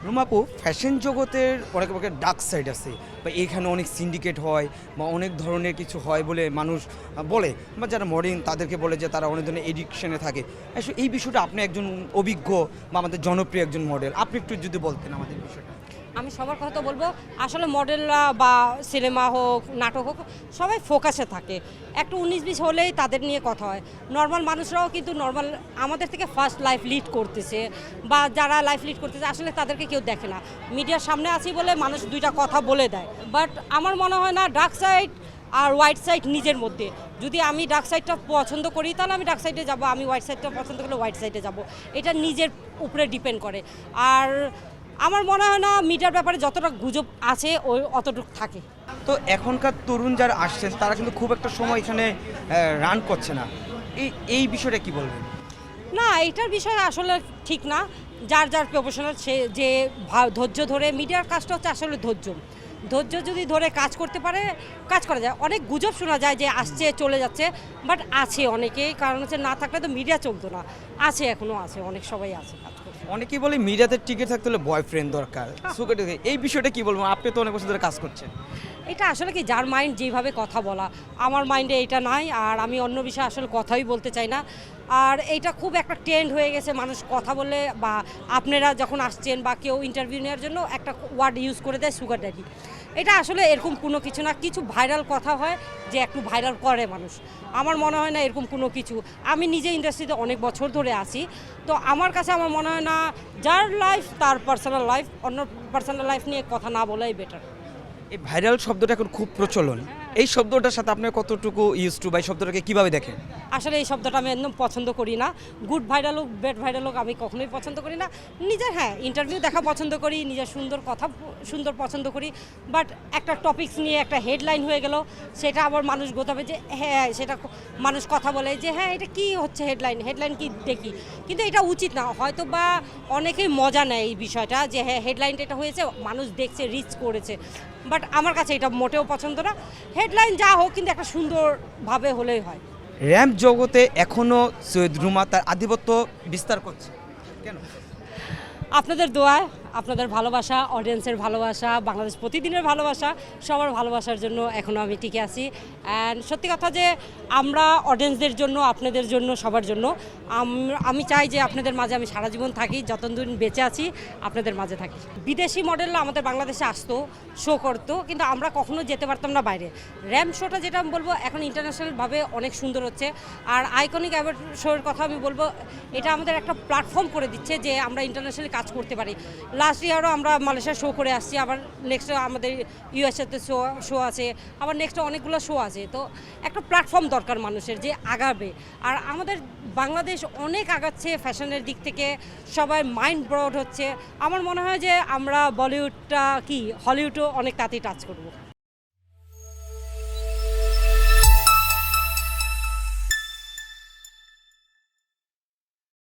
রুমাপু, fashion জগতের অনেক অনেক ডার্ক সাইড আছে, বা এখানে অনেক সিন্ডিকেট হয় বা অনেক ধরনের কিছু হয় বলে মানুষ বলে, বা যারা মডেল তাদেরকে বলে যে তারা অনেক ধরনের এডিকশনে থাকে। আসলে এই বিষয়টা আপনি একজন অভিজ্ঞ বা আমাদের জনপ্রিয় একজন মডেল, আপনি একটু যদি বলতেন আমাদের বিষয়টা। আমি সবার কথা বলবো, আসলে মডেলরা বা সিনেমা হোক নাটক হোক সবাই ফোকাসে থাকে। একটু 19-20 হলেই তাদের নিয়ে কথা হয়। নর্মাল মানুষরাও কিন্তু নর্মাল আমাদের থেকে ফার্স্ট লাইফ লিড করতেছে, বা যারা লাইফ লিড করতেছে আসলে তাদেরকে কেউ দেখে না। মিডিয়ার সামনে আছি বলে মানুষ দুইটা কথা বলে দেয়, বাট আমার মনে হয় না ডার্ক সাইড আর হোয়াইট সাইড নিজের মধ্যে। যদি আমি ডার্ক সাইডটা পছন্দ করি তাহলে আমি ডার্ক সাইডে যাব, আমি হোয়াইট সাইডটা পছন্দ করলে হোয়াইট সাইডে যাব। এটা নিজের উপরে ডিপেন্ড করে। আর আমার মনে হয় না মিডিয়ার ব্যাপারে যতটা গুজব আছে ওই অতটুকু থাকে। তো এখনকার তরুণ যারা আসছেন তারা কিন্তু খুব একটা সময় এখানে রান করছে না, এই বিষয়টা কি বলবেন? না, এইটার বিষয় আসলে ঠিক না। যার যার প্রফেশনাল সে যে ধৈর্য ধরে, মিডিয়ার কাজটা হচ্ছে আসলে ধৈর্য যদি ধরে কাজ করতে পারে কাজ করা যায়। অনেক গুজব শোনা যায় যে আসছে চলে যাচ্ছে, বাট আছে অনেকেই, কারণ হচ্ছে না থাকলে তো মিডিয়া চলতো না। আছে, এখনও আছে, অনেক সবাই আছে কাজ করছে। অনেকেই বলে মিডিয়াতে টিকে থাকতে হলে বয়ফ্রেন্ড দরকার, সুগার ডেডি, এই বিষয়টা কি বলবো? আপনি তো অনেক বছর ধরে কাজ করছেন। এটা আসলে কি যার মাইন্ড যেভাবে কথা বলা, আমার মাইন্ডে এটা নাই। আর আমি অন্য বিষয়ে আসলে কথাই বলতে চাই না। আর এইটা খুব একটা ট্রেন্ড হয়ে গেছে, মানুষ কথা বলে বা আপনারা যখন আসছেন বা কেউ ইন্টারভিউ নেওয়ার জন্য একটা ওয়ার্ড ইউজ করে দেয় সুগার ড্যাডি। এটা আসলে এরকম কোনো কিছু না। কিছু ভাইরাল কথা হয় যে একটু ভাইরাল করে মানুষ, আমার মনে হয় না এরকম কোনো কিছু। আমি নিজে ইন্ডাস্ট্রিতে অনেক বছর ধরে আছি, তো আমার কাছে আমার মনে হয় না, যার লাইফ তার পার্সোনাল লাইফ, অন্য পার্সোনাল লাইফ নিয়ে কথা না বলাই বেটার। এই ভাইরাল শব্দটা এখন খুব প্রচলন, এই শব্দটার সাথে আপনার কতটুকু ইউজ টু, বা এই শব্দটাকে কীভাবে দেখেন? আসলে এই শব্দটা আমি একদম পছন্দ করি না। গুড ভাইরাল হোক ব্যাড ভাইরাল হোক আমি কখনোই পছন্দ করি না। নিজের ইন্টারভিউ দেখা পছন্দ করি, নিজের সুন্দর কথা সুন্দর পছন্দ করি, বাট একটা টপিকস নিয়ে একটা হেডলাইন হয়ে গেল, সেটা আবার মানুষ গোতাবে যে সেটা মানুষ কথা বলে যে এটা কি হচ্ছে, হেডলাইন কি দেখি, কিন্তু এটা উচিত না। হয়তো বা অনেকেই মজা নেয় এই বিষয়টা যে হেডলাইনটা এটা হয়েছে, মানুষ দেখছে, রিচ করেছে, বাট আমার কাছে এটা মোটেও পছন্দ না। হেডলাইন যা হোক কিন্তু একটা সুন্দরভাবে হলেই হয়। র্যাম্প জগতে এখনও সৈয়দ রুমা তার আধিপত্য বিস্তার করছে কেন? আপনাদের দোয়ায়, আপনাদের ভালোবাসা, অডিয়েন্সের ভালোবাসা, বাংলাদেশ প্রতিদিনের ভালোবাসা, সবার ভালোবাসার জন্য এখনও আমি টিকে আছি। অ্যান্ড সত্যি কথা যে আমরা অডিয়েন্সদের জন্য, আপনাদের জন্য, সবার জন্য আমি চাই যে আপনাদের মাঝে আমি সারা জীবন থাকি, যতদিন বেঁচে আছি আপনাদের মাঝে থাকি। বিদেশি মডেলরা আমাদের বাংলাদেশে আসতো, শো করতো, কিন্তু আমরা কখনো যেতে পারতাম না বাইরে। র্যাম্প শোটা যেটা আমি বলবো এখন ইন্টারন্যাশনালভাবে অনেক সুন্দর হচ্ছে। আর আইকনিক অ্যাওয়ার্ড শোর কথা আমি বলবো, এটা আমাদের একটা প্ল্যাটফর্ম করে দিচ্ছে যে আমরা ইন্টারন্যাশনালি কাজ করতে পারি। লাস্ট ইয়ারও আমরা মালয়েশিয়া শো করে আসছি, আবার নেক্সট আমাদের ইউএসএতে শো আছে, আবার নেক্সট অনেকগুলো শো আছে। তো একটা প্ল্যাটফর্ম দরকার মানুষের যে আগাবে। আর আমাদের বাংলাদেশ অনেক আগাচ্ছে ফ্যাশনের দিক থেকে, সবাই মাইন্ড ব্রড হচ্ছে। আমার মনে হয় যে আমরা বলিউডটা কি হলিউডও অনেক তাড়াতাড়ি টাচ করবো।